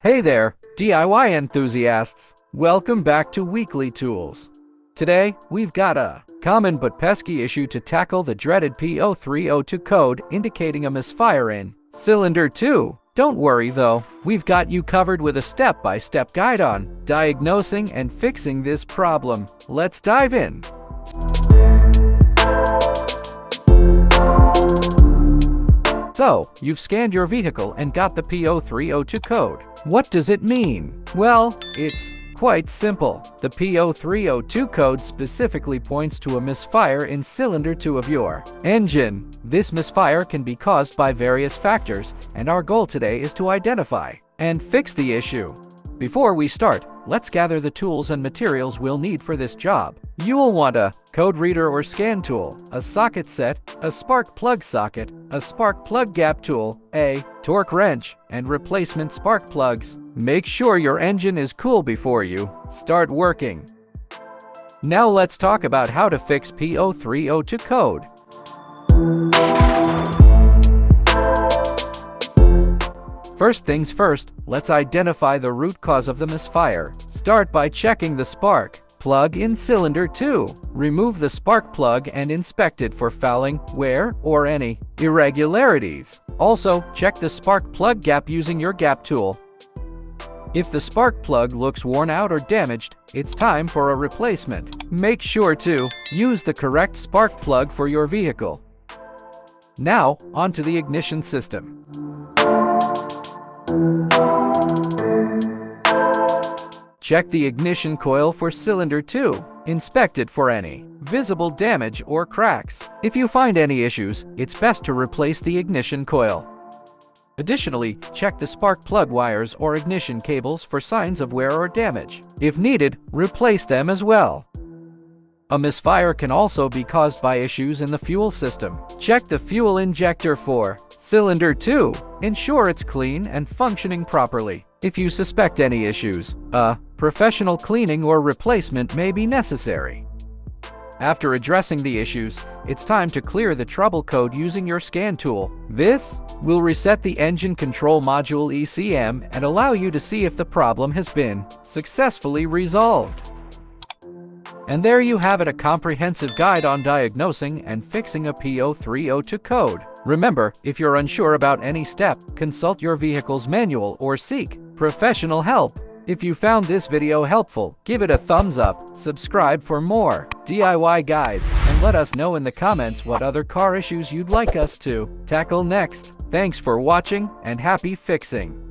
Hey there, DIY enthusiasts! Welcome back to Weekly Tools. Today, we've got a common but pesky issue to tackle: the dreaded P0302 code indicating a misfire in cylinder 2. Don't worry though, we've got you covered with a step-by-step guide on diagnosing and fixing this problem. Let's dive in. So, you've scanned your vehicle and got the P0302 code. What does it mean? Well, it's quite simple. The P0302 code specifically points to a misfire in cylinder 2 of your engine. This misfire can be caused by various factors, and our goal today is to identify and fix the issue. Before we start, let's gather the tools and materials we'll need for this job. You will want a code reader or scan tool, a socket set, a spark plug socket, a spark plug gap tool, a torque wrench, and replacement spark plugs. Make sure your engine is cool before you start working. Now let's talk about how to fix P0302 code. First things first, let's identify the root cause of the misfire. Start by checking the spark plug in cylinder 2. Remove the spark plug and inspect it for fouling, wear, or any irregularities. Also, check the spark plug gap using your gap tool. If the spark plug looks worn out or damaged, it's time for a replacement. Make sure to use the correct spark plug for your vehicle. Now, onto the ignition system. Check the ignition coil for cylinder 2. Inspect it for any visible damage or cracks. If you find any issues, it's best to replace the ignition coil. Additionally, check the spark plug wires or ignition cables for signs of wear or damage. If needed, replace them as well. A misfire can also be caused by issues in the fuel system. Check the fuel injector for cylinder 2. Ensure it's clean and functioning properly. If you suspect any issues, a professional cleaning or replacement may be necessary. After addressing the issues, it's time to clear the trouble code using your scan tool. This will reset the engine control module ECM and allow you to see if the problem has been successfully resolved. And there you have it, a comprehensive guide on diagnosing and fixing a P0302 code. Remember, if you're unsure about any step, consult your vehicle's manual or seek professional help. If you found this video helpful, give it a thumbs up, subscribe for more DIY guides, and let us know in the comments what other car issues you'd like us to tackle next. Thanks for watching, and happy fixing!